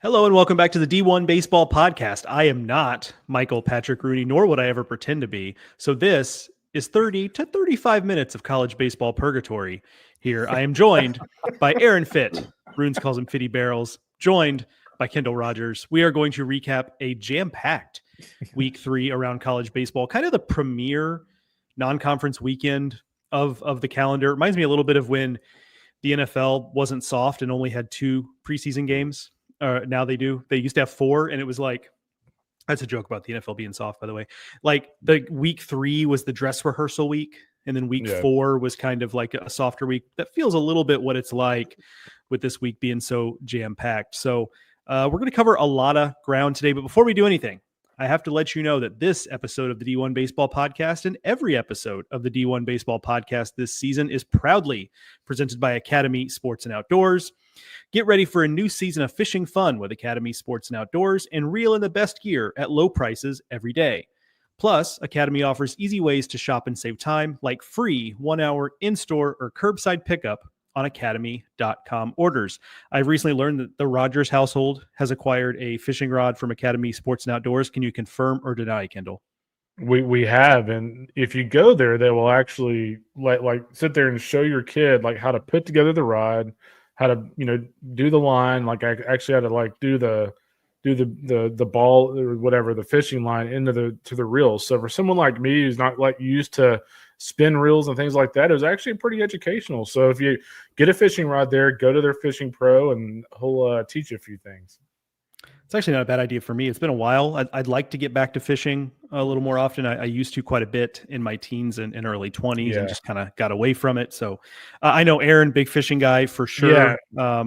Hello and welcome back to the D1Baseball Podcast. I am not Michael Patrick Rooney, nor would I ever pretend to be. So this is 30 to 35 minutes of college baseball purgatory. Here I am joined by Aaron Fitt. Runes calls him Fitty Barrels. Joined by Kendall Rogers. We are going to recap a jam-packed week 3 around college baseball, kind of the premier non-conference weekend of the calendar. It reminds me a little bit of when the NFL wasn't soft and only had 2 preseason games. Now they do. They used to have 4, and it was like, that's a joke about the NFL being soft, by the way. Like the week 3 was the dress rehearsal week, and then week 4 was kind of like a softer week. That feels a little bit what it's like with this week being so jam-packed. So we're going to cover a lot of ground today, but before we do anything, I have to let you know that this episode of the D1Baseball Podcast and every episode of the D1Baseball Podcast this season is proudly presented by Academy Sports and Outdoors. Get ready for a new season of fishing fun with Academy Sports and Outdoors and reel in the best gear at low prices every day. Plus, Academy offers easy ways to shop and save time, like free 1-hour in-store or curbside pickup on academy.com orders. I've recently learned that the Rogers household has acquired a fishing rod from Academy Sports and Outdoors. Can you confirm or deny, Kendall? We have, and if you go there, they will actually like sit there and show your kid like how to put together the rod, how to do the line. Like I actually had to do the ball or whatever, the fishing line into the reels. So for someone like me who's not used to spin reels and things like that, it was actually pretty educational. So if you get a fishing rod there, go to their fishing pro and he'll teach you a few things. It's actually not a bad idea for me. It's been a while. I'd like to get back to fishing a little more often. I used to quite a bit in my teens and early 20s and just kind of got away from it. So I know Aaron, big fishing guy for sure. Yeah.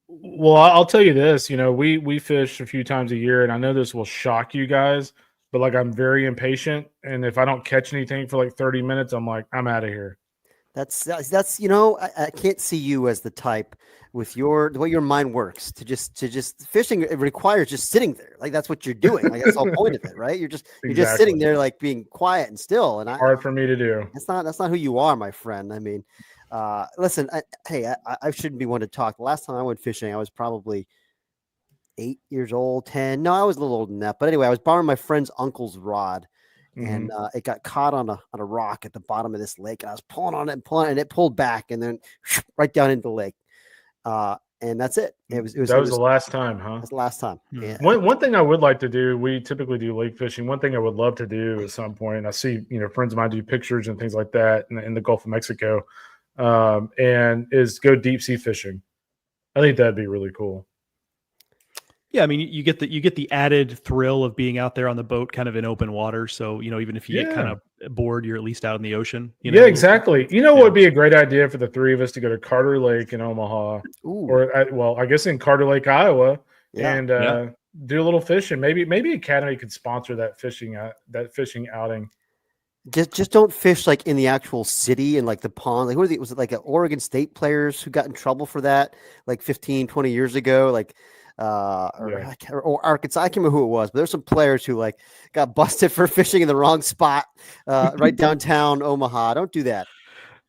Well, I'll tell you this, we fish a few times a year, and I know this will shock you guys, but I'm very impatient. And if I don't catch anything for 30 minutes, I'm out of here. That's I can't see you as the type with the way your mind works to just fishing. It requires just sitting there. That's what you're doing. That's the whole point of it, right? You're just sitting there, being quiet and still. And hard for me to do. That's not who you are, my friend. I mean, listen, I shouldn't be one to talk. The last time I went fishing, I was probably 8 years old, 10. No, I was a little older than that. But anyway, I was borrowing my friend's uncle's rod. And it got caught on a rock at the bottom of this lake. And I was pulling on it and it pulled back and then right down into the lake. And that's it. That was the last time, huh? That's the last time. Yeah. One thing I would like to do, we typically do lake fishing. One thing I would love to do at some point, I see, friends of mine do pictures and things like that in the Gulf of Mexico, and is go deep sea fishing. I think that'd be really cool. Yeah, I mean, you get the added thrill of being out there on the boat, kind of in open water. So even if you get kind of bored, you're at least out in the ocean. Yeah, exactly. What would be a great idea for the 3 of us to go to Carter Lake in Omaha, or I guess in Carter Lake, Iowa, and do a little fishing. Maybe Academy could sponsor that fishing outing. Just don't fish in the actual city and the pond. Was it Oregon State players who got in trouble for that 15, 20 years ago? Or Arkansas. I can't remember who it was, but there's some players who got busted for fishing in the wrong spot right downtown Omaha. Don't do that.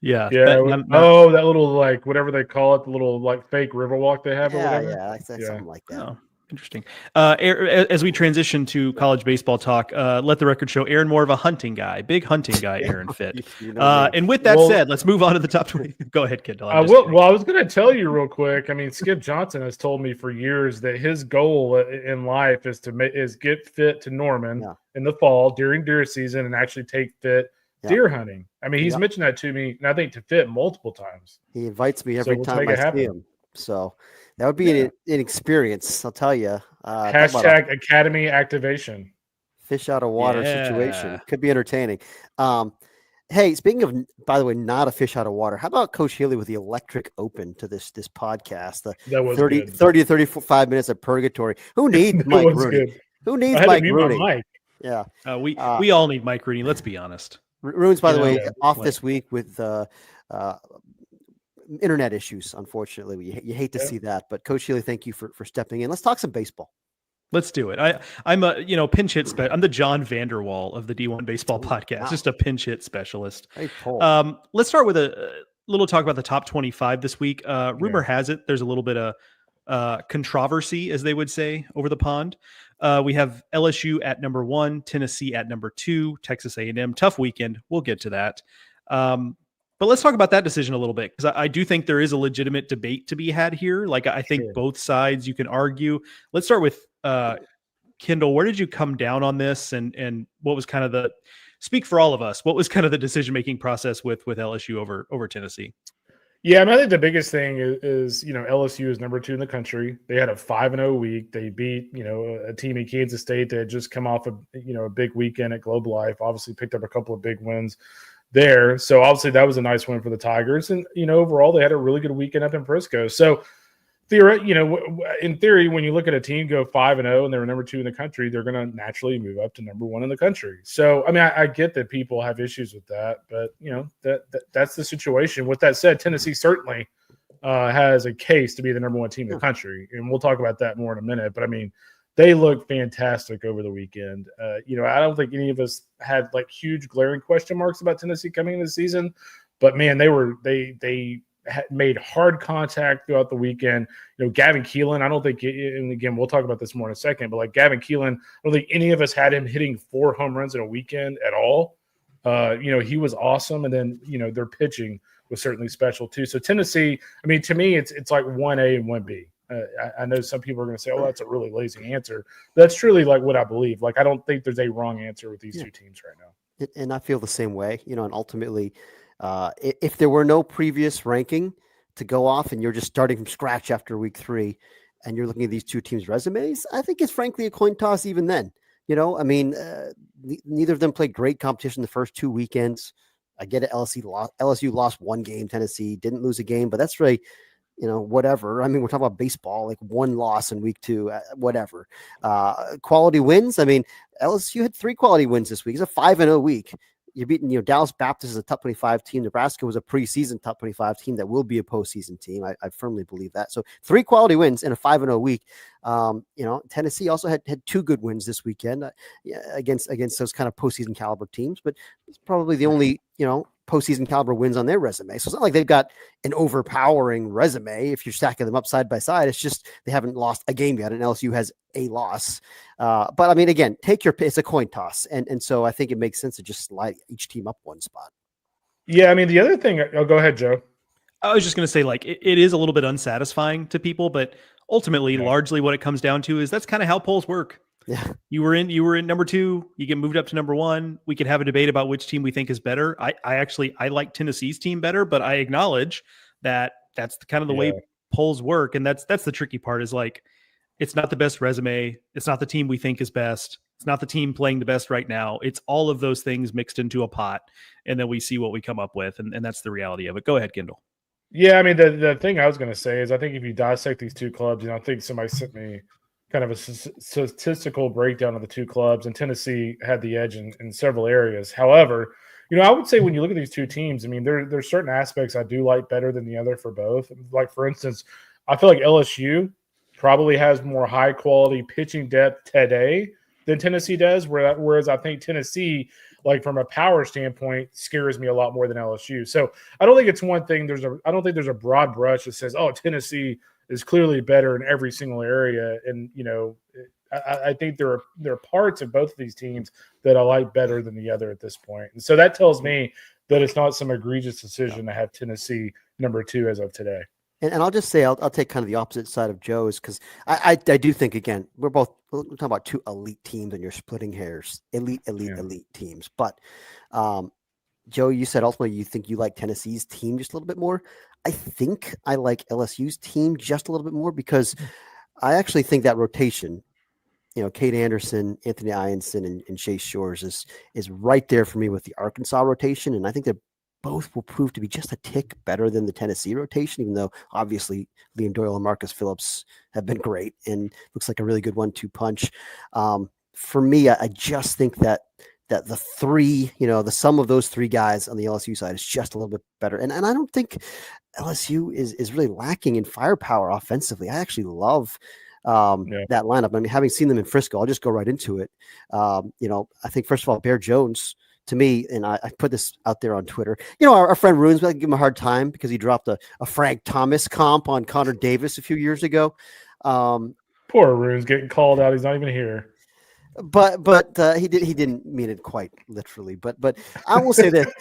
Yeah. That little whatever they call it, the little fake river walk they have or whatever. Yeah, something like that. Oh, interesting. As we transition to college baseball talk, let the record show Aaron more of a hunting guy, big hunting guy, Aaron Fitt. And with that said, let's move on to the top 20. Go ahead, Kendall. I was going to tell you real quick. I mean, Skip Johnson has told me for years that his goal in life is get Fitt to Norman in the fall during deer season and actually take Fitt deer hunting. I mean, he's mentioned that to me, and I think to Fitt multiple times. He invites me every time I see him. So that would be an experience, I'll tell you. Hashtag Academy activation. Fish out of water situation. Could be entertaining. Hey, speaking of, by the way, not a fish out of water, how about Coach Healy with the electric open to this podcast? That was 30 to 35 minutes of purgatory. Who needs Mike Rooney? Who needs Mike Rooney? Yeah. We all need Mike Rooney, let's be honest. Rooney's, by the way, off this week with internet issues, unfortunately. You hate to see that. But Coach Healy, thank you for stepping in. Let's talk some baseball. Let's do it. I'm a pinch hit I'm the John Vanderwall of the D1Baseball Podcast, just a pinch hit specialist. Let's start with a little talk about the top 25 this week. Rumor has it there's a little bit of controversy, as they would say over the pond. We have LSU at number 1, Tennessee at number 2, Texas A&M. Tough weekend. We'll get to that. But let's talk about that decision a little bit, because I do think there is a legitimate debate to be had here. Like, I think both sides you can argue. Let's start with Kendall. Where did you come down on this, and what was kind of speak for all of us, what was kind of the decision-making process with LSU over Tennessee? Yeah, I mean, I think the biggest thing is LSU is number 2 in the country. They had a 5-0 week. They beat a team in Kansas State that had just come off a big weekend at Globe Life. Obviously picked up a couple of big wins there. So obviously that was a nice win for the Tigers. And overall they had a really good weekend up in Frisco. So in theory, when you look at a team go 5-0 and they're number 2 in the country, they're going to naturally move up to number 1 in the country. So, I mean, I get that people have issues with that, but that's the situation. With that said, Tennessee certainly has a case to be the number 1 team in the country, and we'll talk about that more in a minute. But I mean, they look fantastic over the weekend. I don't think any of us had like huge glaring question marks about Tennessee coming into the season, but man, they made hard contact throughout the weekend. Gavin Keelan, I don't think, and again, we'll talk about this more in a second, but like Gavin Keelan, I don't think any of us had him hitting 4 home runs in a weekend at all. He was awesome. And then, their pitching was certainly special too. So Tennessee, I mean, to me, it's like 1A and 1B. I know some people are going to say, oh, that's a really lazy answer. That's truly like what I believe. Like, I don't think there's a wrong answer with these two teams right now. And I feel the same way, and ultimately, if there were no previous ranking to go off and you're just starting from scratch after week 3 and you're looking at these two teams' resumes, I think it's frankly a coin toss even then. I mean, neither of them played great competition the first 2 weekends. I get it. LSU lost 1 game. Tennessee didn't lose a game, but that's really, whatever. I mean, we're talking about baseball, like 1 loss in week 2, whatever. Quality wins. I mean, LSU had 3 quality wins this week. It's a 5-0 week. You're beating, Dallas Baptist is a top 25 team. Nebraska was a preseason top 25 team that will be a postseason team. I firmly believe that. So 3 quality wins in a 5-0 week. Tennessee also had 2 good wins this weekend against those kind of postseason caliber teams, but it's probably the only, postseason caliber wins on their resume. So it's not like they've got an overpowering resume if you're stacking them up side by side. It's just they haven't lost a game yet, and LSU has a loss. But I mean, again, it's a coin toss. And so I think it makes sense to just slide each team up 1 spot. Yeah, I mean, the other thing, go ahead, Joe. I was just going to say, like, it is a little bit unsatisfying to people, but ultimately, largely what it comes down to is that's kind of how polls work. Yeah. You were in number 2, you get moved up to number 1. We could have a debate about which team we think is better. I like Tennessee's team better, but I acknowledge that that's kind of the way polls work. And that's the tricky part, is like, it's not the best resume. It's not the team we think is best. It's not the team playing the best right now. It's all of those things mixed into a pot, and then we see what we come up with. And that's the reality of it. Go ahead, Kendall. Yeah, I mean, the thing I was going to say is I think if you dissect these 2 clubs, I think somebody sent me kind of a statistical breakdown of the 2 clubs, and Tennessee had the edge in several areas. However, I would say when you look at these 2 teams, I mean, there's certain aspects I do like better than the other for both. Like, for instance, I feel like LSU probably has more high-quality pitching depth today than Tennessee does, whereas I think Tennessee, like from a power standpoint, scares me a lot more than LSU. So I don't think it's one thing. I don't think there's a broad brush that says, oh, Tennessee is clearly better in every single area. And, I think there are parts of both of these teams that I like better than the other at this point. And so that tells me that it's not some egregious decision to have Tennessee number 2 as of today. And I'll just say, I'll take kind of the opposite side of Joe's, because I do think, again, we're talking about 2 elite teams and you're splitting hairs, elite teams. But Joe, you said ultimately you think you like Tennessee's team just a little bit more. I think I like LSU's team just a little bit more, because I actually think that rotation, Cade Anderson, Anthony Ianson, and Chase Shores is right there for me with the Arkansas rotation. And I think that both will prove to be just a tick better than the Tennessee rotation, even though obviously Liam Doyle and Marcus Phillips have been great and looks like a really good 1-2 punch. For me, I just think that the 3, the sum of those 3 guys on the LSU side is just a little bit better. And I don't think LSU is really lacking in firepower offensively. I actually love that lineup. I mean, having seen them in Frisco, I'll just go right into it. I think, first of all, Bear Jones to me, and I put this out there on Twitter. Our friend Runes, I give him a hard time because he dropped a Frank Thomas comp on Connor Davis a few years ago. Poor Rune's getting called out. He's not even here. But he didn't mean it quite literally. But I will say that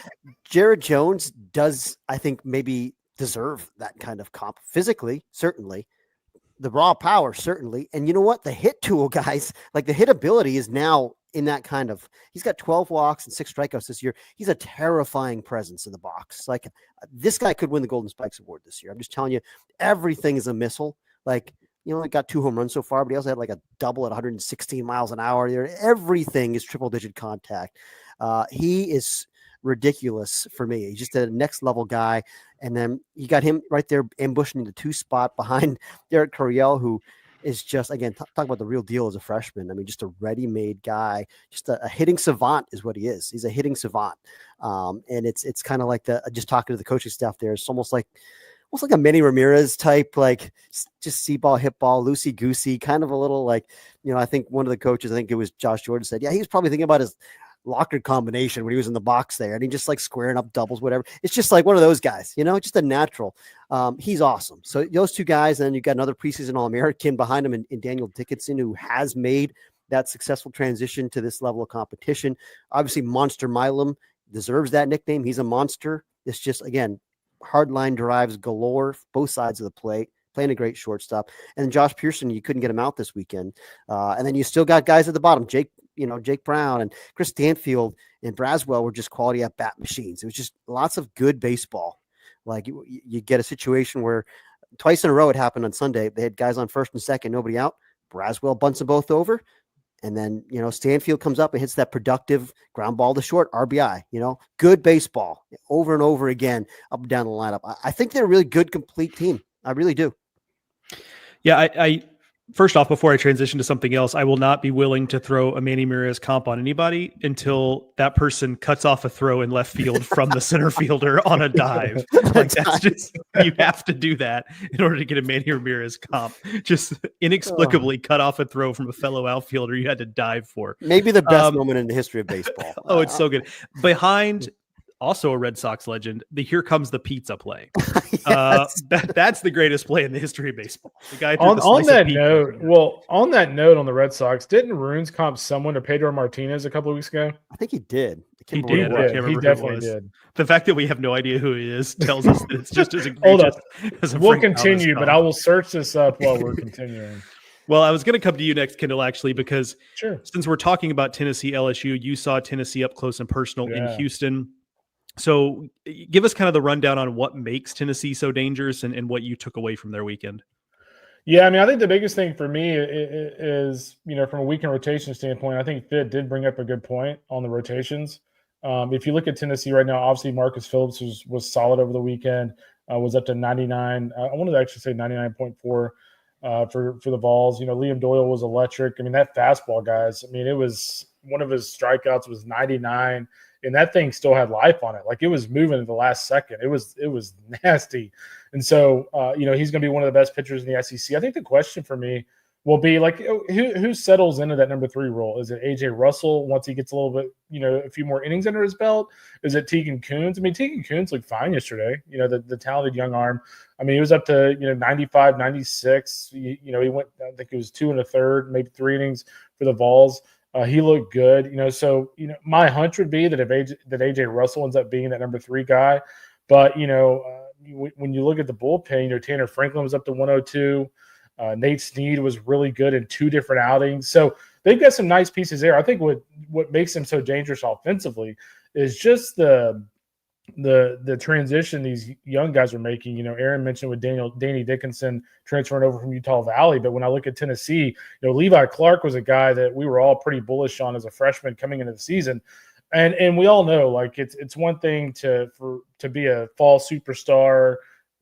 Jared Jones does, I think, maybe deserve that kind of comp physically, certainly. The raw power, certainly. And you know what? The hit tool, guys, like the hit ability is now in that kind of, he's got 12 walks and 6 strikeouts this year. He's a terrifying presence in the box. Like, this guy could win the Golden Spikes Award this year. I'm just telling you, everything is a missile. Like, he got 2 home runs so far, but he also had like a double at 116 miles an hour. Everything is triple-digit contact. He is ridiculous for me. He's just a next level guy. And then you got him right there ambushing the 2 spot behind Derek Curiel, who is just, again, talk about the real deal as a freshman. I mean, just a ready-made guy, just a hitting savant is what he is. He's a hitting savant. And it's kind of like just talking to the coaching staff there. It's almost like a Manny Ramirez type, like just see ball, hit ball, loosey goosey, kind of a little like, I think one of the coaches, I think it was Josh Jordan, said, yeah, he was probably thinking about his locker combination when he was in the box there, and he just like squaring up doubles, whatever. It's just like one of those guys, just a natural. He's awesome. So those 2 guys, and then you've got another preseason All-American behind him in Daniel Dickinson, who has made that successful transition to this level of competition. Obviously, Monster Milam deserves that nickname. He's a monster. It's just, again, hard line drives galore, both sides of the plate, playing a great shortstop. And then Josh Pearson, you couldn't get him out this weekend. And then you still got guys at the bottom, Jake Brown and Chris Stanfield and Braswell were just quality at bat machines. It was just lots of good baseball. Like you get a situation where twice in a row it happened on Sunday. They had guys on first and second, nobody out. Braswell bunts them both over. And then, Stanfield comes up and hits that productive ground ball to short RBI, good baseball over and over again, up and down the lineup. I think they're a really good, complete team. I really do. Yeah. I first off, before I transition to something else, I will not be willing to throw a Manny Ramirez comp on anybody until that person cuts off a throw in left field from the center fielder on a dive. Like that's just, you have to do that in order to get a Manny Ramirez comp. Just inexplicably cut off a throw from a fellow outfielder you had to dive for. Maybe the best moment in the history of baseball. Oh, it's so good. Behind also a Red Sox legend, the "Here Comes the Pizza" play. Yes. That's the greatest play in the history of baseball. The guy on that note, on the Red Sox, didn't Runes comp someone to Pedro Martinez a couple of weeks ago? I think he did. He definitely did. The fact that we have no idea who he is tells us that it's just as egregious. We'll continue, but I will search this up while we're continuing. Well, I was going to come to you next, Kendall, actually, because since we're talking about Tennessee, LSU, you saw Tennessee up close and personal in Houston. So give us kind of the rundown on what makes Tennessee so dangerous and what you took away from their weekend. Yeah, I mean, I think the biggest thing for me is, from a weekend rotation standpoint, I think Fitt did bring up a good point on the rotations. If you look at Tennessee right now, obviously Marcus Phillips was solid over the weekend, was up to 99. I wanted to actually say 99.4 for the Vols. Liam Doyle was electric. I mean, that fastball, guys, I mean, it was one of his strikeouts was 99. And that thing still had life on it. Like it was moving in the last second. It was nasty. And so, he's going to be one of the best pitchers in the SEC. I think the question for me will be like, who settles into that number 3 role? Is it AJ Russell once he gets a little bit, a few more innings under his belt? Is it Tegan Kuntz? I mean, Tegan Kuntz looked fine yesterday. The talented young arm. I mean, he was up to, 95, 96. He went, I think it was 2 1/3, maybe 3 innings for the Vols. He looked good, so, my hunch would be that if AJ Russell ends up being that number 3 guy, but, when you look at the bullpen, Tanner Franklin was up to 102. Nate Snead was really good in 2 different outings. So they've got some nice pieces there. I think what makes them so dangerous offensively is just the transition these young guys are making. Aaron mentioned with Danny Dickinson transferring over from Utah Valley, but when I look at Tennessee, Levi Clark was a guy that we were all pretty bullish on as a freshman coming into the season, and we all know like it's one thing to be a fall superstar,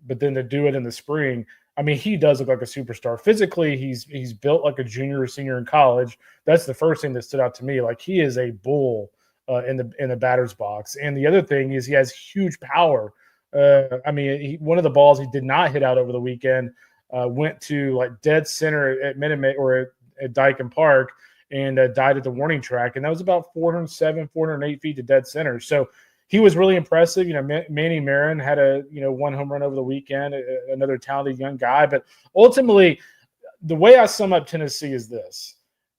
but then to do it in the spring. I mean, he does look like a superstar. Physically, he's built like a junior or senior in college. That's the first thing that stood out to me. Like he is a bull in the batter's box. And the other thing is he has huge power. I mean, one of the balls he did not hit out over the weekend went to like dead center at Minute Maid or at Dyken Park, and died at the warning track. And that was about 407, 408 feet to dead center. So he was really impressive. Manny Marin had a one home run over the weekend, another talented young guy. But ultimately, the way I sum up Tennessee is this: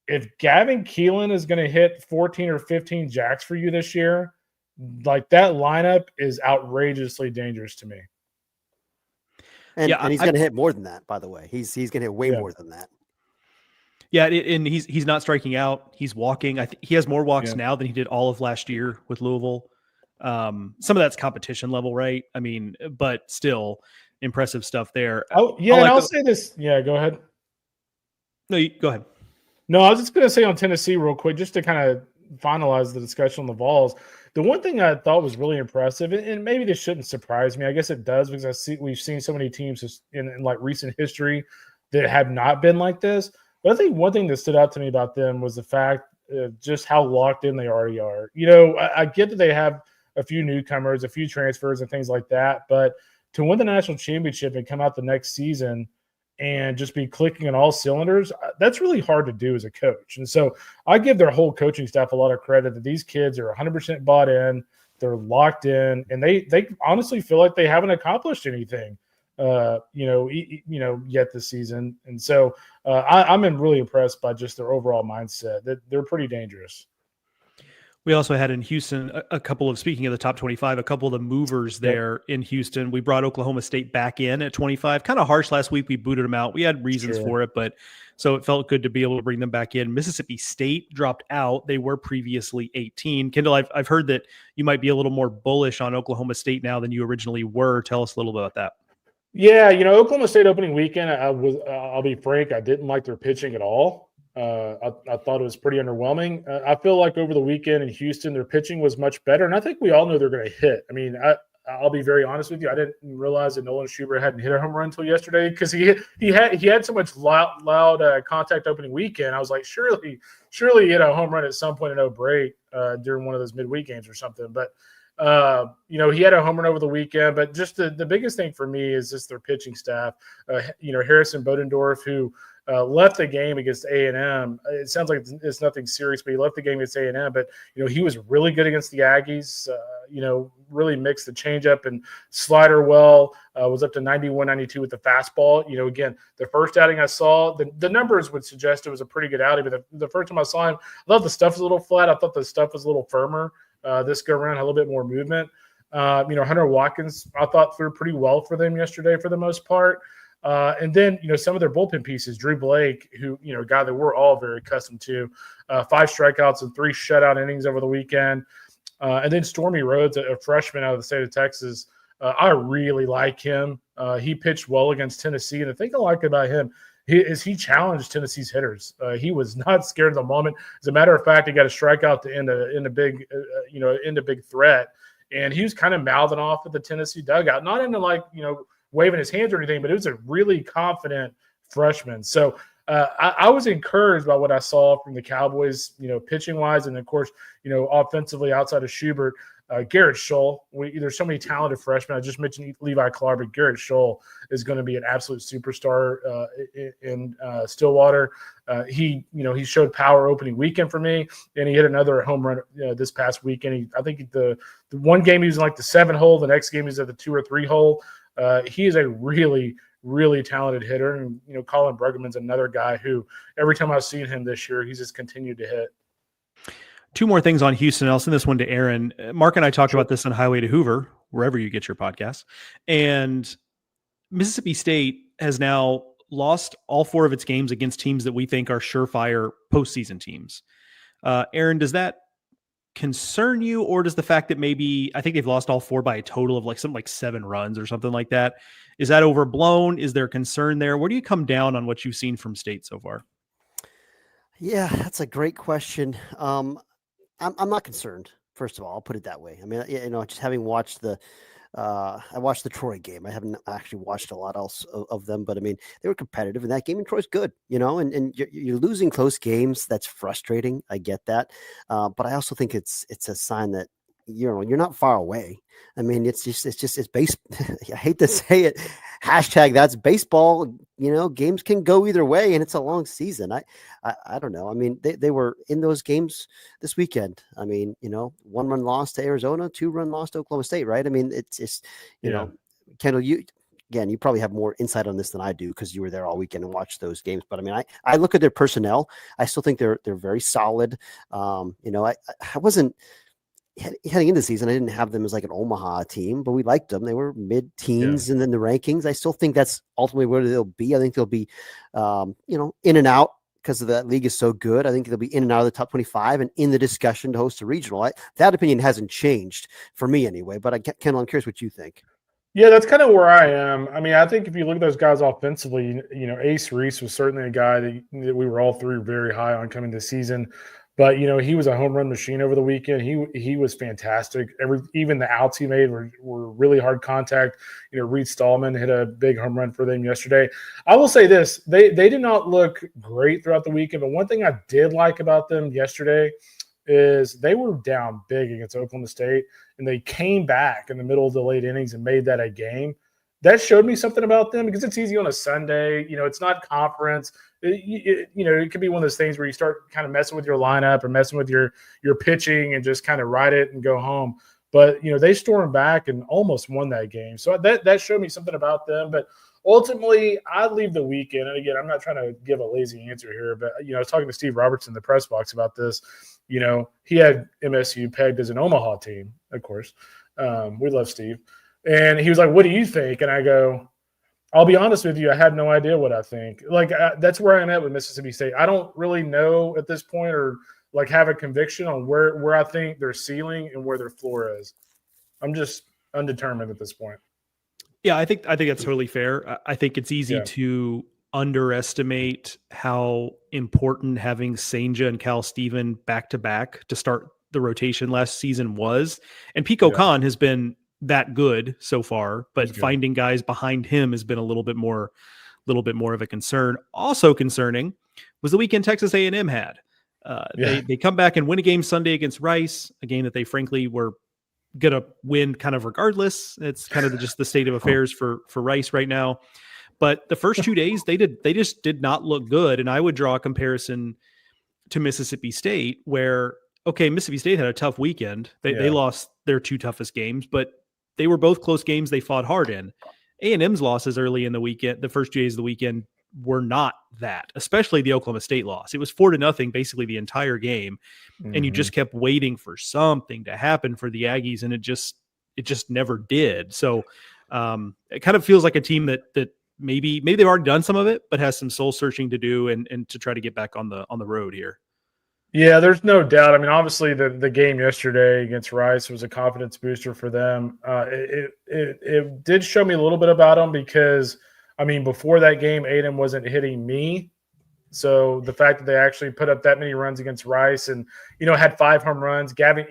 if Gavin Keelan is going to hit 14 or 15 jacks for you this year, like that lineup is outrageously dangerous to me. And he's going to hit more than that, by the way. He's going to hit way more than that. Yeah, and he's not striking out. He's walking. I think he has more walks now than he did all of last year with Louisville. Some of that's competition level, right? I mean, but still impressive stuff there. Oh, yeah, I'll say this. Yeah, go ahead. No, go ahead. No, I was just going to say on Tennessee real quick, just to kind of finalize the discussion on the Vols. The one thing I thought was really impressive, and maybe this shouldn't surprise me. I guess it does, because we've seen so many teams in like recent history that have not been like this. But I think one thing that stood out to me about them was the fact just how locked in they already are. I get that they have a few newcomers, a few transfers and things like that, but to win the national championship and come out the next season and just be clicking on all cylinders, that's really hard to do as a coach. And so I give their whole coaching staff a lot of credit that these kids are 100% bought in, they're locked in, and they honestly feel like they haven't accomplished anything, yet this season. And so I'm really impressed by just their overall mindset. That they're pretty dangerous. We also had in Houston a couple of, speaking of the top 25, a couple of the movers there in Houston. We brought Oklahoma State back in at 25. Kind of harsh last week. We booted them out. We had reasons for it, but so it felt good to be able to bring them back in. Mississippi State dropped out. They were previously 18. Kendall, I've heard that you might be a little more bullish on Oklahoma State now than you originally were. Tell us a little bit about that. Yeah, Oklahoma State opening weekend, I'll be frank, I didn't like their pitching at all. I thought it was pretty underwhelming. I feel like over the weekend in Houston, their pitching was much better, and I think we all know they're going to hit. I mean, I'll be very honest with you. I didn't realize that Nolan Schubert hadn't hit a home run until yesterday, because he had so much loud contact opening weekend. I was like, surely he hit a home run at some point in no break during one of those midweek games or something. But he had a home run over the weekend. But just the biggest thing for me is just their pitching staff. Harrison Bodendorf, who left the game against A&M. It sounds like it's nothing serious, but he left the game against A&M. But, he was really good against the Aggies, really mixed the changeup and slider well, was up to 91, 92 with the fastball. Again, the first outing I saw, the numbers would suggest it was a pretty good outing. But the first time I saw him, I thought the stuff was a little flat. I thought the stuff was a little firmer. This go around had a little bit more movement. Hunter Watkins, I thought threw pretty well for them yesterday for the most part. And then, some of their bullpen pieces, Drew Blake, who, a guy that we're all very accustomed to, 5 strikeouts and 3 shutout innings over the weekend. And then Stormy Rhodes, a freshman out of the state of Texas. I really like him. He pitched well against Tennessee. And the thing I like about him he challenged Tennessee's hitters. He was not scared of the moment. As a matter of fact, he got a strikeout to end a big threat. And he was kind of mouthing off at the Tennessee dugout, not into waving his hands or anything, but it was a really confident freshman. So I was encouraged by what I saw from the Cowboys, pitching wise. And of course, offensively outside of Schubert, Garrett Scholl. There's so many talented freshmen. I just mentioned Levi Clark, but Garrett Scholl is going to be an absolute superstar in Stillwater. He showed power opening weekend for me, and he hit another home run this past weekend. I think the one game he was in the 7-hole, the next game he's at the 2 or 3 hole. He is a really, really talented hitter, and Colin Bruggeman's another guy who every time I've seen him this year, he's just continued to hit. 2 more things on Houston. I'll send this one to Aaron. Mark and I talked about this on Highway to Hoover, wherever you get your podcasts. And Mississippi State has now lost all 4 of its games against teams that we think are surefire postseason teams. Aaron, does that concern you, or does the fact that maybe I think they've lost all 4 by a total of something like 7 runs or something like that? Is that overblown? Is there concern there? Where do you come down on what you've seen from State so far? Yeah, that's a great question. I'm not concerned. First of all, I'll put it that way. I mean, just having watched I watched the Troy game. I haven't actually watched a lot else of them, but I mean, they were competitive in that game, and Troy's good, and you're losing close games. That's frustrating. I get that. But I also think it's a sign that you're not far away. I mean, it's base. I hate to say it. Hashtag that's baseball. Games can go either way, and it's a long season. I don't know. I mean, they were in those games this weekend. I mean, 1-run loss to Arizona, 2-run loss to Oklahoma State, right? I mean, it's just, Kendall, you probably have more insight on this than I do because you were there all weekend and watched those games. But I mean, I look at their personnel. I still think they're very solid. I wasn't heading into the season. I didn't have them as like an Omaha team, but we liked them. They were mid-teens and then the rankings. I still think that's ultimately where they'll be. I think they'll be, in and out because of that league is so good. I think they'll be in and out of the top 25 and in the discussion to host a regional. That opinion hasn't changed for me anyway. But Kendall, I'm curious what you think. Yeah, that's kind of where I am. I mean, I think if you look at those guys offensively, Ace Reese was certainly a guy that we were all three very high on coming this season. But, he was a home run machine over the weekend. He was fantastic. Even the outs he made were really hard contact. Reed Stallman hit a big home run for them yesterday. I will say this. They did not look great throughout the weekend. But one thing I did like about them yesterday is they were down big against Oklahoma State, and they came back in the middle of the late innings and made that a game. That showed me something about them because it's easy on a Sunday. It's not conference. It could be one of those things where you start kind of messing with your lineup or messing with your pitching and just kind of ride it and go home. But, they stormed back and almost won that game. So that showed me something about them. But ultimately, I leave the weekend. And again, I'm not trying to give a lazy answer here, but, I was talking to Steve Robertson in the press box about this. He had MSU pegged as an Omaha team, of course. We love Steve. And he was like, what do you think? And I go, I'll be honest with you, I have no idea what I think. Like, that's where I'm at with Mississippi State. I don't really know at this point or, like, have a conviction on where I think their ceiling and where their floor is. I'm just undetermined at this point. Yeah, I think that's totally fair. I think it's easy to underestimate how important having Senja and Cal Steven back-to-back to start the rotation last season was. And Pico Khan has been that good so far, but finding guys behind him has been a little bit more of a concern. Also concerning was the weekend Texas A&M had. They come back and win a game Sunday against Rice, a game that they frankly were gonna win kind of regardless. It's kind of just the state of affairs for Rice right now. But the first 2 days they just did not look good. And I would draw a comparison to Mississippi State where, Mississippi State had a tough weekend. They lost their 2 toughest games, but they were both close games they fought hard in. A&M's losses early in the weekend, the first 2 days of the weekend, were not that, especially the Oklahoma State loss. It was 4-0 basically the entire game. Mm-hmm. And you just kept waiting for something to happen for the Aggies, and it just never did. So it kind of feels like a team that maybe they've already done some of it, but has some soul searching to do and to try to get back on the road here. Yeah, there's no doubt. I mean, obviously the game yesterday against Rice was a confidence booster for them. It did show me a little bit about them because, I mean, before that game, A&M wasn't hitting me. So the fact that they actually put up that many runs against Rice and, had 5 home runs. Gavin,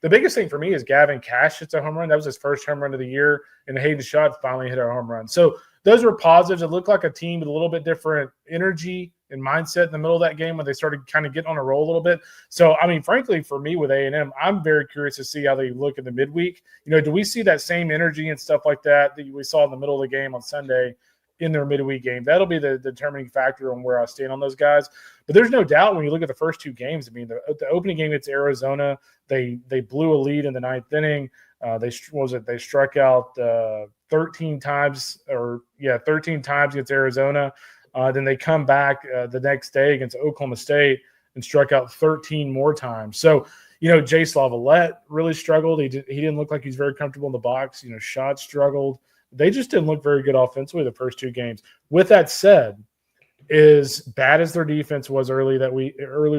the biggest thing for me is Gavin Cash hits a home run. That was his first home run of the year. And Hayden Schott finally hit a home run. So those were positives. It looked like a team with a little bit different energy and mindset in the middle of that game when they started kind of getting on a roll a little bit. So, I mean, frankly, for me with A&M, I'm very curious to see how they look in the midweek. Do we see that same energy and stuff like that we saw in the middle of the game on Sunday in their midweek game? That'll be the determining factor on where I stand on those guys. But there's no doubt when you look at the first 2 games, I mean, the opening game against Arizona, they blew a lead in the 9th inning. They struck out 13 times against Arizona. Then they come back the next day against Oklahoma State and struck out 13 more times. So, Jace Lavalette really struggled. He didn't look like he's very comfortable in the box. Schott struggled. They just didn't look very good offensively the first 2 games. With that said, as bad as their defense was earlier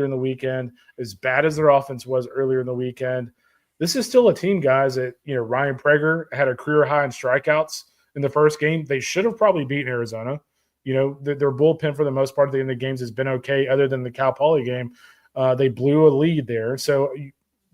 in the weekend, as bad as their offense was earlier in the weekend, this is still a team, guys, that, Ryan Prager had a career high in strikeouts in the first game. They should have probably beaten Arizona. Their bullpen for the most part of the games has been okay other than the Cal Poly game. They blew a lead there. So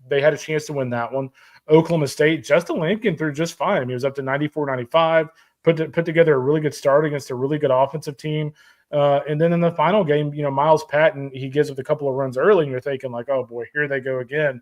they had a chance to win that one. Oklahoma State, Justin Lampkin threw just fine. I mean, he was up to 94-95, put together a really good start against a really good offensive team. And then in the final game, Miles Patton, he gives up a couple of runs early, and you're thinking like, oh, boy, here they go again.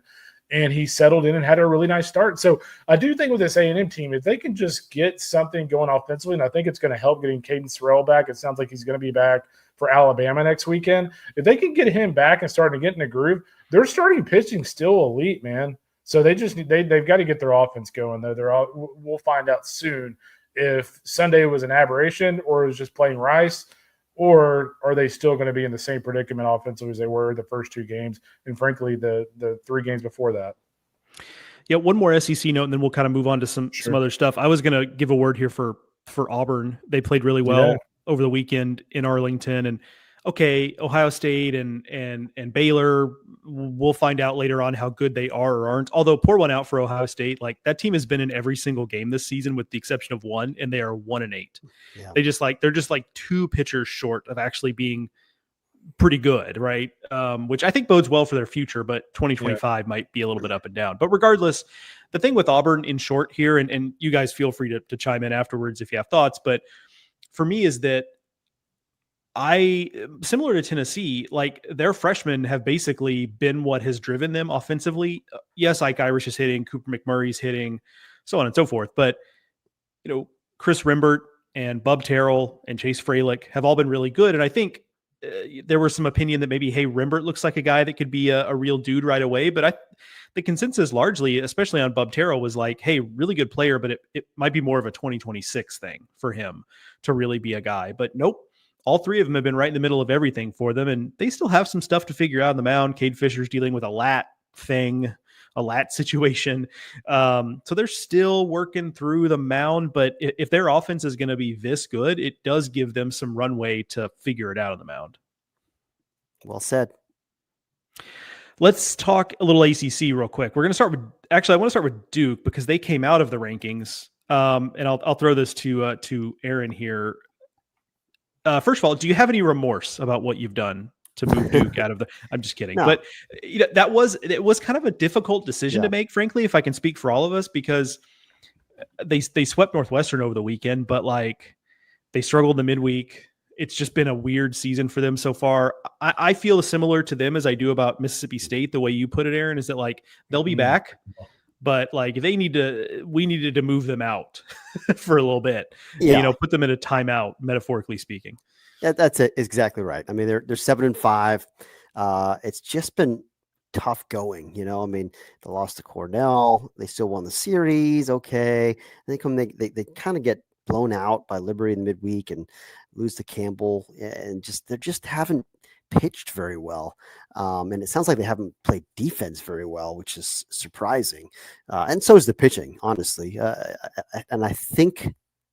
and he settled in and had a really nice start. So I do think with this A&M team, if they can just get something going offensively, and I think it's going to help getting Caden Sorrell back. It sounds like he's going to be back for Alabama next weekend. If they can get him back and start to get in a groove, their starting pitching still elite, man. So they've got to get their offense going, though. We'll find out soon if Sunday was an aberration or is just playing Rice, or are they still going to be in the same predicament offensively as they were the first 2 games, and frankly the 3 games before that. Yeah, one more SEC note, and then we'll kind of move on to some other stuff. I was going to give a word here for Auburn. They played really well over the weekend in Arlington, and okay, Ohio State and Baylor, we'll find out later on how good they are or aren't. Although pour one out for Ohio State, like that team has been in every single game this season with the exception of one, and they are 1-8. Yeah. They're just 2 pitchers short of actually being pretty good, right? Which I think bodes well for their future, but 2025 might be a little bit up and down. But regardless, the thing with Auburn in short here, and you guys feel free to chime in afterwards if you have thoughts, but for me is that similar to Tennessee, like their freshmen have basically been what has driven them offensively. Yes, Ike Irish is hitting, Cooper McMurray's hitting, so on and so forth. But, Chris Rimbert and Bub Terrell and Chase Fralick have all been really good. And I think there was some opinion that maybe, hey, Rimbert looks like a guy that could be a real dude right away. But the consensus largely, especially on Bub Terrell, was like, hey, really good player, but it might be more of a 2026 thing for him to really be a guy. But nope. All 3 of them have been right in the middle of everything for them, and they still have some stuff to figure out on the mound. Cade Fisher's dealing with a lat situation. So they're still working through the mound, but if their offense is going to be this good, it does give them some runway to figure it out on the mound. Well said. Let's talk a little ACC real quick. We're going to start with, I want to start with Duke because they came out of the rankings. And I'll throw this to Aaron here. First of all, do you have any remorse about what you've done to move Duke out of the? I'm just kidding, no. But it was kind of a difficult decision to make, frankly, if I can speak for all of us, because they swept Northwestern over the weekend, but they struggled in the midweek. It's just been a weird season for them so far. I feel similar to them as I do about Mississippi State. The way you put it, Aaron, is that they'll be back. But we needed to move them out for a little bit, put them in a timeout, metaphorically speaking. That's it. Exactly right. I mean, they're 7-5. It's just been tough going. They lost to Cornell. They still won the series. Okay. And they kind of get blown out by Liberty in midweek and lose to Campbell, and they just haven't pitched very well. And it sounds like they haven't played defense very well, which is surprising. And so is the pitching, honestly. And I think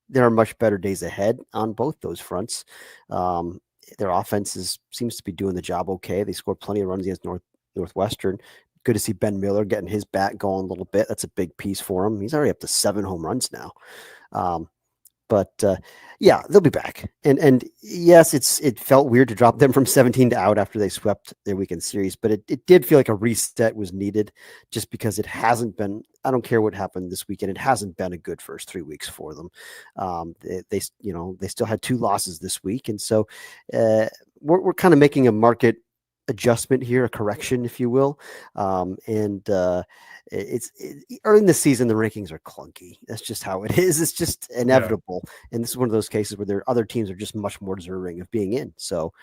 there are much better days ahead on both those fronts. Their offense seems to be doing the job okay. They scored plenty of runs against Northwestern. Good to see Ben Miller getting his bat going a little bit. That's a big piece for him. He's already up to 7 home runs now. But they'll be back. And yes, it felt weird to drop them from 17 to out after they swept their weekend series, but it did feel like a reset was needed, just because it hasn't been, I don't care what happened this weekend, it hasn't been a good first 3 weeks for them. They still had 2 losses this week. And so we're kind of making a market adjustment here, a correction, if you will. It's early in the season, the rankings are clunky. That's just how it is. It's just inevitable. Yeah. And this is one of those cases where there are other teams are just much more deserving of being in. So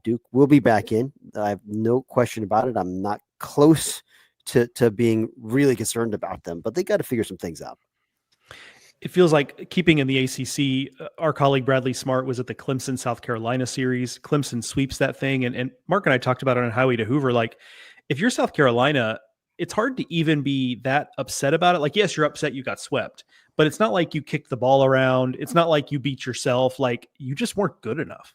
Duke will be back in. I have no question about it. I'm not close to being really concerned about them, but they got to figure some things out. It feels like, keeping in the ACC, our colleague Bradley Smart was at the Clemson, South Carolina series. Clemson sweeps that thing. And Mark and I talked about it on Highway to Hoover. If you're South Carolina, it's hard to even be that upset about it. Yes, you're upset you got swept, but it's not like you kicked the ball around. It's not like you beat yourself. You just weren't good enough.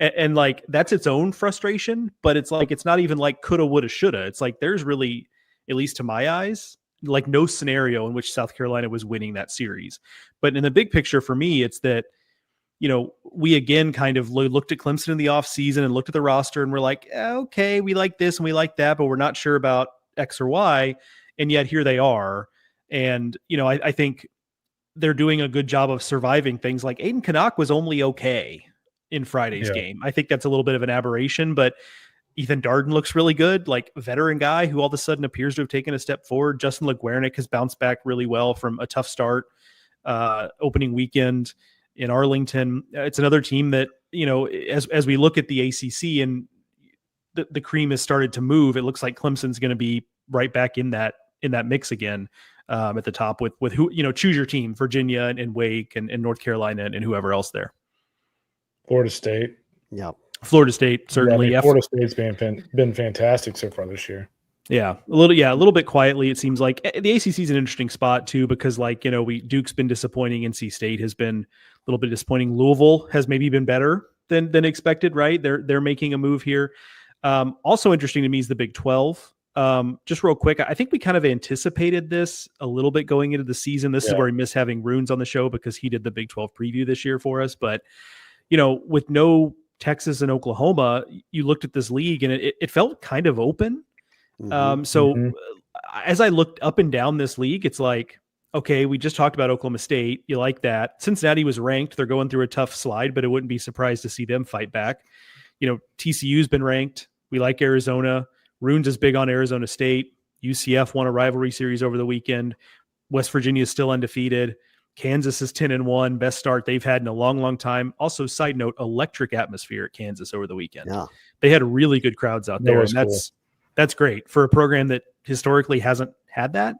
and that's its own frustration, but it's not even coulda, woulda, shoulda. It's there's really, at least to my eyes, no scenario in which South Carolina was winning that series. But in the big picture for me, it's that, we again kind of looked at Clemson in the offseason and looked at the roster and we're like, okay, we like this and we like that, but we're not sure about X or Y. And yet here they are. And, I think they're doing a good job of surviving things. Aiden Canuck was only okay in Friday's game. I think that's a little bit of an aberration, but Ethan Darden looks really good, like veteran guy who all of a sudden appears to have taken a step forward. Justin LeGuernick has bounced back really well from a tough start opening weekend in Arlington. It's another team that, as we look at the ACC and the cream has started to move, it looks like Clemson's going to be right back in that mix again at the top with who, choose your team, Virginia and Wake and North Carolina and whoever else there. Florida State. Yeah. Florida State, certainly. Yeah, Florida State's been fantastic so far this year. Yeah, a little bit quietly. It seems like the ACC is an interesting spot too, because Duke's been disappointing. NC State has been a little bit disappointing. Louisville has maybe been better than expected. Right? They're making a move here. Also interesting to me is the Big 12. Just real quick, I think we kind of anticipated this a little bit going into the season. This is where we miss having Runes on the show because he did the Big 12 preview this year for us. But with no Texas and Oklahoma, you looked at this league and it felt kind of open. As I looked up and down this league, it's like, okay, we just talked about Oklahoma State. You like that. Cincinnati was ranked. They're going through a tough slide, but it wouldn't be surprised to see them fight back. TCU's been ranked. We like Arizona. Runes is big on Arizona State. UCF won a rivalry series over the weekend. West Virginia is still undefeated. Kansas is 10-1, best start they've had in a long, long time. Also, side note, electric atmosphere at Kansas over the weekend. Yeah. They had really good crowds out there, and that's great for a program that historically hasn't had that.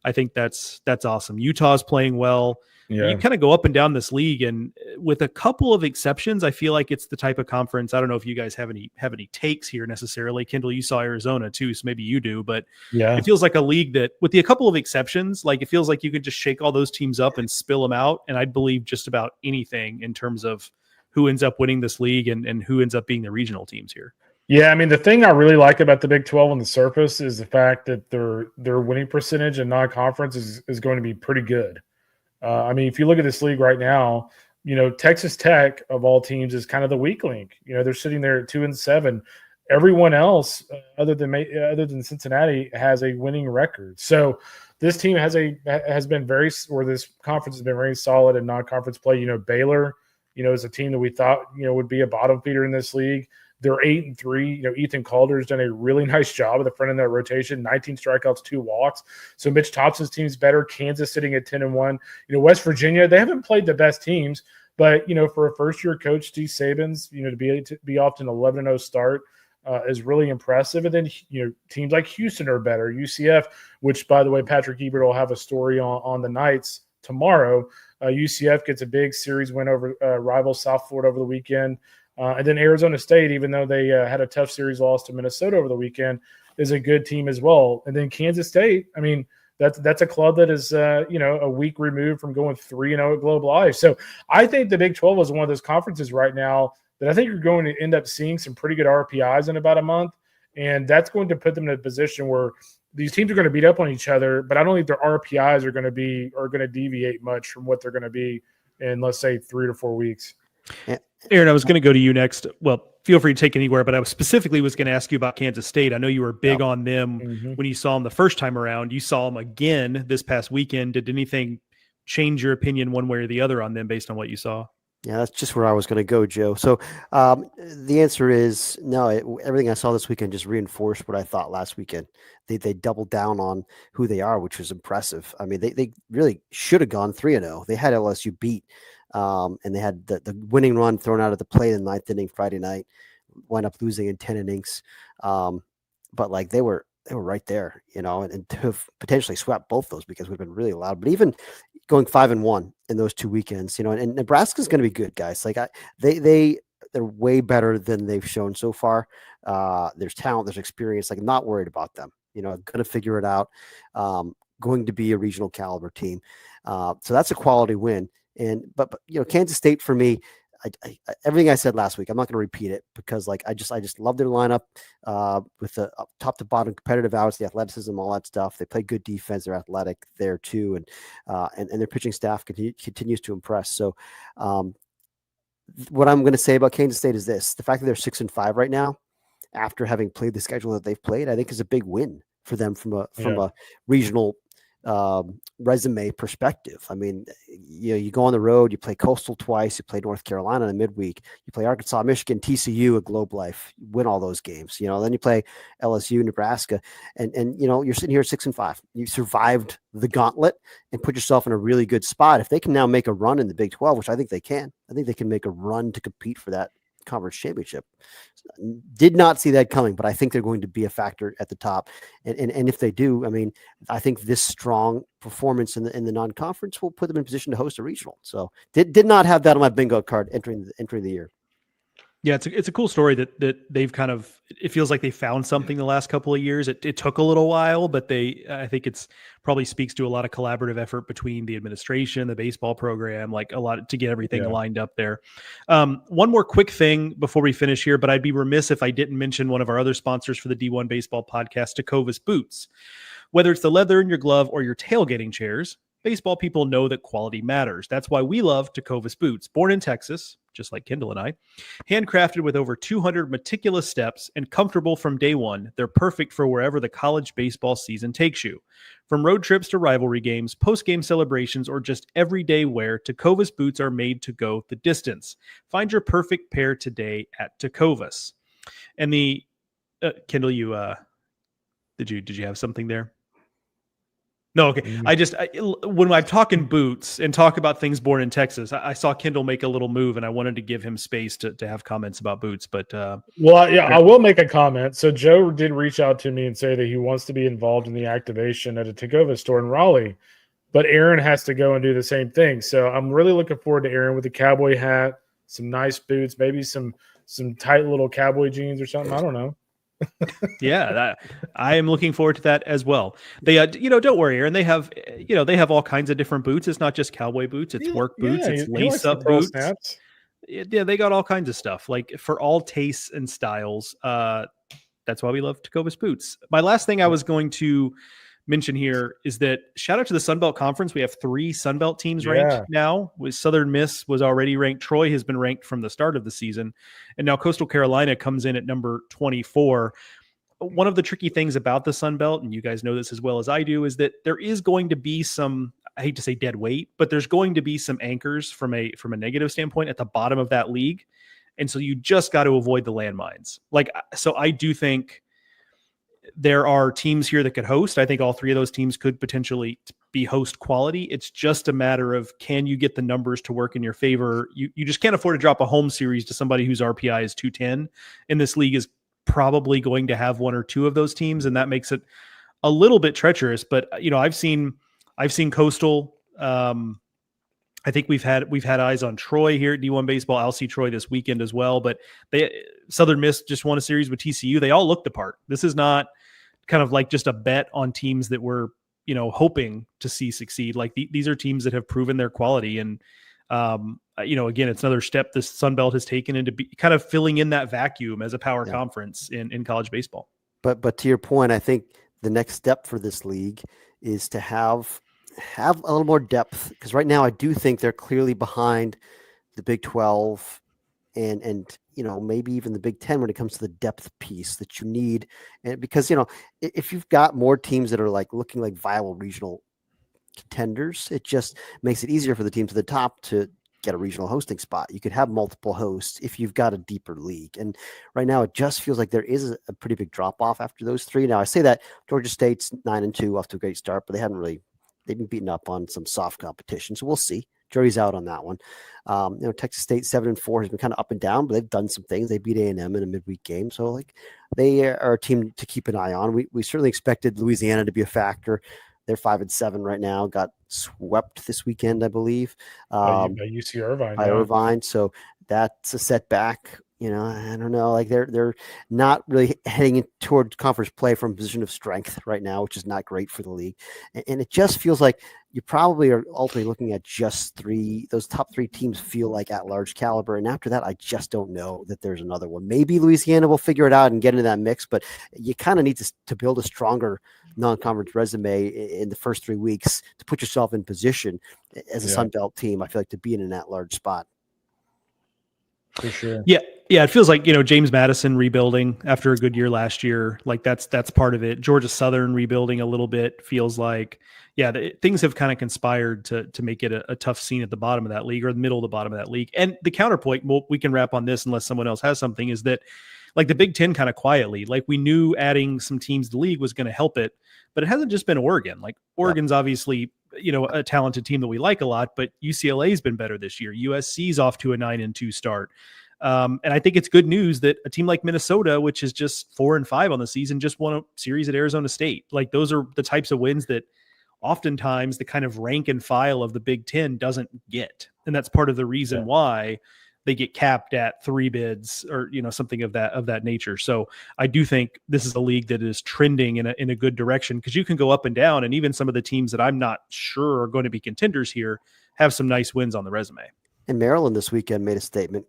I think that's awesome. Utah's playing well. Yeah. You kind of go up and down this league, and with a couple of exceptions, I feel like it's the type of conference. I don't know if you guys have any takes here necessarily. Kendall, you saw Arizona too, so maybe you do, but it feels like a league that, with a couple of exceptions, like it feels like you could just shake all those teams up and spill them out. And I'd believe just about anything in terms of who ends up winning this league and who ends up being the regional teams here. Yeah, I mean, the thing I really like about the Big 12 on the surface is the fact that their winning percentage in non-conference is going to be pretty good. I mean, if you look at this league right now, Texas Tech of all teams is kind of the weak link. They're sitting there at 2-7. Everyone else, other than Cincinnati, has a winning record. So this team has been this conference has been very solid in non-conference play. Baylor, is a team that we thought would be a bottom feeder in this league. They're 8-3. Ethan Calder's done a really nice job at the front end of that rotation. 19 strikeouts, 2 walks. So Mitch Thompson's team's better. Kansas sitting at 10-1. West Virginia, they haven't played the best teams, but for a first-year coach, Steve Saban's, to be off to an 11-0 start is really impressive. And then teams like Houston are better. UCF, which by the way, Patrick Ebert will have a story on the Knights tomorrow. UCF gets a big series win over rival South Florida over the weekend. And then Arizona State, even though they had a tough series loss to Minnesota over the weekend, is a good team as well. And then Kansas State, I mean, that's a club that is a week removed from going 3-0 at Globe Life. So I think the Big 12 is one of those conferences right now that I think you're going to end up seeing some pretty good RPIs in about a month, and that's going to put them in a position where these teams are going to beat up on each other. But I don't think their RPIs are going to deviate much from what they're going to be in, let's say, 3 to 4 weeks. Yeah. Aaron, I was going to go to you next. Well, feel free to take anywhere, but I was specifically going to ask you about Kansas State. I know you were big on them when you saw them the first time around. You saw them again this past weekend. Did anything change your opinion one way or the other on them based on what you saw? Yeah, that's just where I was going to go, Joe. So the answer is no. Everything I saw this weekend just reinforced what I thought last weekend. They doubled down on who they are, which was impressive. I mean, they really should have gone 3-0. They had LSU beat. And they had the winning run thrown out of the plate in the 9th inning Friday night, wind up losing in 10 innings. But like they were right there, and to have potentially swept both those because we've been really loud. But even going 5-1 in those 2 weekends, and Nebraska's going to be good, guys. Like they're way better than they've shown so far. There's talent, there's experience. Like I'm not worried about them. Going to figure it out. Going to be a regional caliber team. So that's a quality win. But Kansas State for me, I everything I said last week, I'm not going to repeat it because like I just love their lineup with the top to bottom competitive outs, the athleticism, all that stuff. They play good defense. They're athletic there too, and their pitching staff continues to impress. So what I'm going to say about Kansas State is this: the fact that they're 6-5 right now, after having played the schedule that they've played, I think is a big win for them from a regional resume perspective. I mean, you go on the road, you play Coastal twice, you play North Carolina in the midweek, you play Arkansas, Michigan, TCU at Globe Life, you win all those games, then you play LSU, Nebraska, and you're sitting here at 6-5. You survived the gauntlet and put yourself in a really good spot. If they can now make a run in the Big 12, which I think they can make a run to compete for that conference championship. Did not see that coming, but I think they're going to be a factor at the top. And if they do, I mean, I think this strong performance in the non-conference will put them in position to host a regional. So did not have that on my bingo card entering the year. Yeah, it's a cool story that they've kind of, it feels like they found something the last couple of years. It took a little while, but I think it's probably speaks to a lot of collaborative effort between the administration, the baseball program, like a lot to get everything lined up there. One more quick thing before we finish here, but I'd be remiss if I didn't mention one of our other sponsors for the D1 Baseball Podcast, Tecovas Boots. Whether it's the leather in your glove or your tailgating chairs, baseball people know that quality matters. That's why we love Tecovas Boots. Born in Texas, just like Kendall and I, handcrafted with over 200 meticulous steps and comfortable from day one, they're perfect for wherever the college baseball season takes you. From road trips to rivalry games, post-game celebrations, or just everyday wear, Tecovas Boots are made to go the distance. Find your perfect pair today at Tecovas. And the Kendall, you did you have something there? No, okay. When I'm talking boots and talk about things born in Texas, I saw Kendall make a little move, and I wanted to give him space to have comments about boots. But I will make a comment. So Joe did reach out to me and say that he wants to be involved in the activation at a Tecovas store in Raleigh, but Aaron has to go and do the same thing. So I'm really looking forward to Aaron with a cowboy hat, some nice boots, maybe some tight little cowboy jeans or something. I don't know. Yeah, I am looking forward to that as well. They, don't worry, Aaron. They have all kinds of different boots. It's not just cowboy boots. It's work boots. It's lace up boots. Snaps. Yeah, they got all kinds of stuff, like for all tastes and styles. That's why we love Tecovas Boots. My last thing I was going to mention here is that shout out to the Sun Belt Conference. We have 3 Sun Belt teams ranked now. With Southern Miss was already ranked. Troy has been ranked from the start of the season. And now Coastal Carolina comes in at number 24. One of the tricky things about the Sun Belt, and you guys know this as well as I do, is that there is going to be some, I hate to say dead weight, but there's going to be some anchors from a negative standpoint at the bottom of that league. And so you just got to avoid the landmines. So I do think there are teams here that could host. I think all 3 of those teams could potentially be host quality. It's just a matter of, can you get the numbers to work in your favor? You just can't afford to drop a home series to somebody whose RPI is 210. And this league is probably going to have 1 or 2 of those teams. And that makes it a little bit treacherous, but I've seen Coastal. I think we've had eyes on Troy here at D1 Baseball. I'll see Troy this weekend as well, but Southern Miss just won a series with TCU. They all looked the part. This is not kind of like just a bet on teams that we're, hoping to see succeed. Like these are teams that have proven their quality. And, again, it's another step this Sun Belt has taken into kind of filling in that vacuum as a power conference in college baseball. But to your point, I think the next step for this league is to have a little more depth, because right now I do think they're clearly behind the Big 12 and maybe even the Big 10 when it comes to the depth piece that you need. And because, if you've got more teams that are like looking like viable regional contenders, it just makes it easier for the teams at the top to get a regional hosting spot. You could have multiple hosts if you've got a deeper league. And right now it just feels like there is a pretty big drop off after those 3. Now I say that Georgia State's 9-2 off to a great start, but they've been beaten up on some soft competition. So we'll see. Jury's out on that one. Texas State 7-4 has been kind of up and down, but they've done some things. They beat A&M in a midweek game. So they are a team to keep an eye on. We certainly expected Louisiana to be a factor. They're 5-7 right now. Got swept this weekend, I believe. By UC Irvine. By Irvine. So that's a setback. I don't know. Like they're not really heading toward conference play from a position of strength right now, which is not great for the league. And it just feels like you probably are ultimately looking at just 3. Those top 3 teams feel like at large caliber. And after that, I just don't know that there's another one. Maybe Louisiana will figure it out and get into that mix, but you kind of need to build a stronger non-conference resume in the first 3 weeks to put yourself in position as a Sun Belt team. I feel like to be in an at-large spot. For sure. Yeah. Yeah, it feels like, James Madison rebuilding after a good year last year. Like that's part of it. Georgia Southern rebuilding a little bit feels like, things have kind of conspired to make it a tough scene at the bottom of that league, or the middle of the bottom of that league. And the counterpoint, we can wrap on this unless someone else has something, is that like the Big Ten kind of quietly, like we knew adding some teams to the league was going to help it, but it hasn't just been Oregon. Like Oregon's obviously, a talented team that we like a lot, but UCLA's been better this year. USC's off to a 9-2 start. And I think it's good news that a team like Minnesota, which is just 4-5 on the season, just won a series at Arizona State. Like those are the types of wins that oftentimes the kind of rank and file of the Big Ten doesn't get. And that's part of the reason why they get capped at 3 bids or, something of that nature. So I do think this is a league that is trending in a good direction, because you can go up and down, and even some of the teams that I'm not sure are going to be contenders here have some nice wins on the resume. And Maryland this weekend made a statement,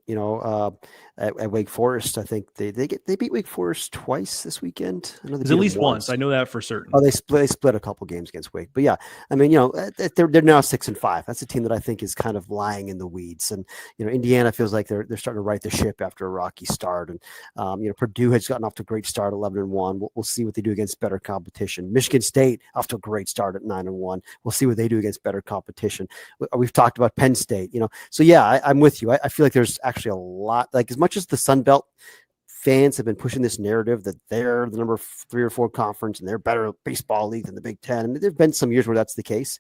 at Wake Forest. I think they beat Wake Forest twice this weekend. I know they at least once. I know that for certain. Oh, they split a couple games against Wake. But yeah, I mean, they're now 6-5. That's a team that I think is kind of lying in the weeds. And Indiana feels like they're starting to right the ship after a rocky start. And Purdue has gotten off to a great start, 11-1. We'll see what they do against better competition. Michigan State off to a great start at 9-1. We'll see what they do against better competition. We've talked about Penn State. So yeah, I'm with you. I feel like there's actually a lot, like as much as the Sun Belt fans have been pushing this narrative that they're the number 3 or 4 conference and they're better baseball league than the Big Ten. I mean, there've been some years where that's the case.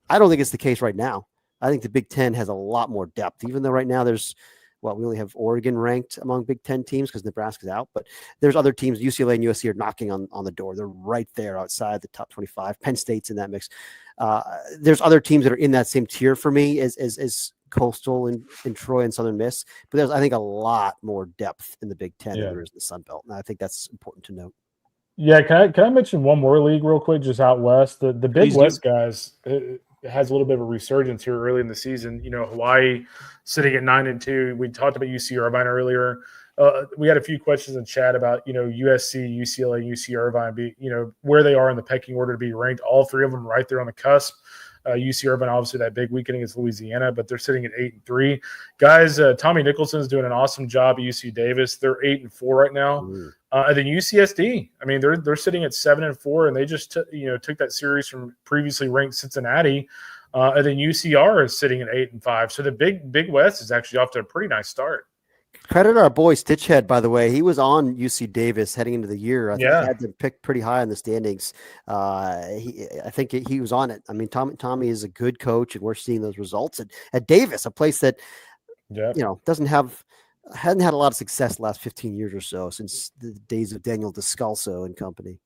I don't think it's the case right now. I think the Big Ten has a lot more depth, even though right now we only have Oregon ranked among Big Ten teams because Nebraska's out, but there's other teams. UCLA and USC are knocking on the door. They're right there outside the top 25. Penn State's in that mix. There's other teams that are in that same tier for me as Coastal and Troy and Southern Miss, but there's, I think, a lot more depth in the Big Ten than there is in the Sun Belt. And I think that's important to note. Yeah. Can I mention one more league real quick, just out West? The Big West guys, it has a little bit of a resurgence here early in the season. Hawaii sitting at 9-2. We talked about UC Irvine earlier. We had a few questions in chat about, USC, UCLA, UC Irvine, where they are in the pecking order to be ranked. All 3 of them right there on the cusp. UC Irvine, obviously that big weekend against Louisiana, but they're sitting at 8-3. Guys, Tommy Nicholson's doing an awesome job at UC Davis. They're 8-4 right now. And then UCSD, I mean, they're sitting at 7-4, and they just took that series from previously ranked Cincinnati. And then UCR is sitting at 8-5. So the Big West is actually off to a pretty nice start. Credit our boy Stitchhead, by the way. He was on UC Davis heading into the year. I think he had them picked pretty high in the standings. I think he was on it. I mean, Tommy is a good coach, and we're seeing those results at Davis, a place that hadn't had a lot of success the last 15 years or so, since the days of Daniel Descalso and company.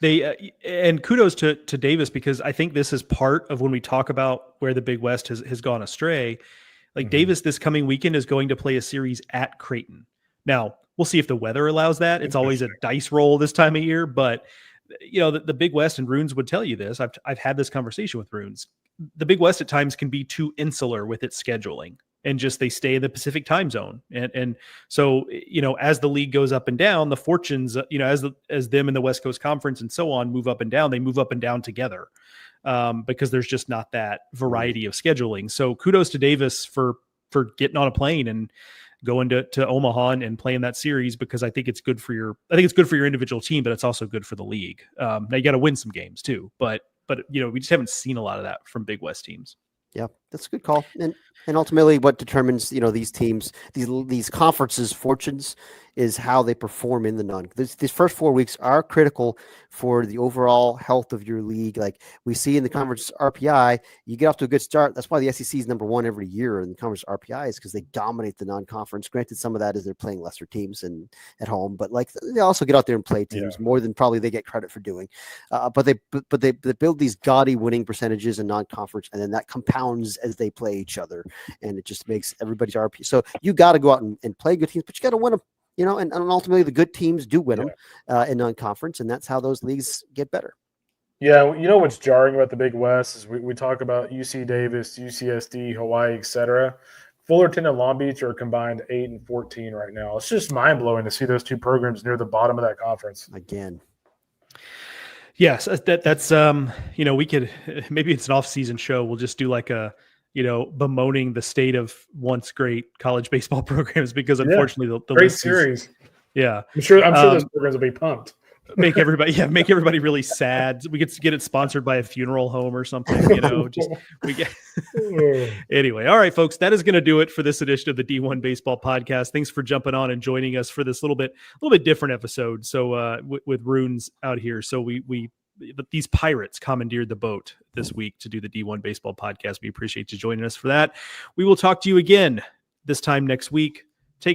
They and kudos to Davis, because I think this is part of when we talk about where the Big West has gone astray. Like Davis this coming weekend is going to play a series at Creighton. Now, we'll see if the weather allows that. It's always a dice roll this time of year, but the Big West, and Runes would tell you this. I've had this conversation with Runes. The Big West at times can be too insular with its scheduling, and just they stay in the Pacific time zone. And so, as the league goes up and down, the fortunes, as them in the West Coast Conference and so on move up and down, they move up and down together. Because there's just not that variety of scheduling. So kudos to Davis for getting on a plane and going to Omaha and playing that series, because I think it's good for your individual team, but it's also good for the league. Now you got to win some games too, but we just haven't seen a lot of that from Big West teams. Yeah, that's a good call. And ultimately what determines, these teams, these conferences' fortunes is how they perform in the non. These first 4 weeks are critical for the overall health of your league. Like we see in the conference RPI, you get off to a good start. That's why the SEC is number 1 every year in the conference RPI, is because they dominate the non-conference. Granted, some of that is they're playing lesser teams and at home, but like they also get out there and play teams more than probably they get credit for doing. But they build these gaudy winning percentages in non-conference, and then that compounds as they play each other, and it just makes everybody's RP. So you got to go out and play good teams, but you got to win them. And ultimately the good teams do win them in non-conference, and that's how those leagues get better. Yeah, what's jarring about the Big West is we talk about UC Davis, UCSD, Hawaii, etc. Fullerton and Long Beach are combined 8-14 right now. It's just mind-blowing to see those 2 programs near the bottom of that conference. Again. Yes, that's we could, maybe it's an off-season show. We'll just do like a bemoaning the state of once great college baseball programs because unfortunately the great list series. I'm sure those programs will be pumped. make everybody really sad. We get to get it sponsored by a funeral home or something, Anyway, all right, folks, that is going to do it for this edition of the D1 Baseball Podcast. Thanks for jumping on and joining us for this little bit different episode. So with Runes out here, so these Pirates commandeered the boat this week to do the D1 Baseball Podcast. We appreciate you joining us for that. We will talk to you again this time next week.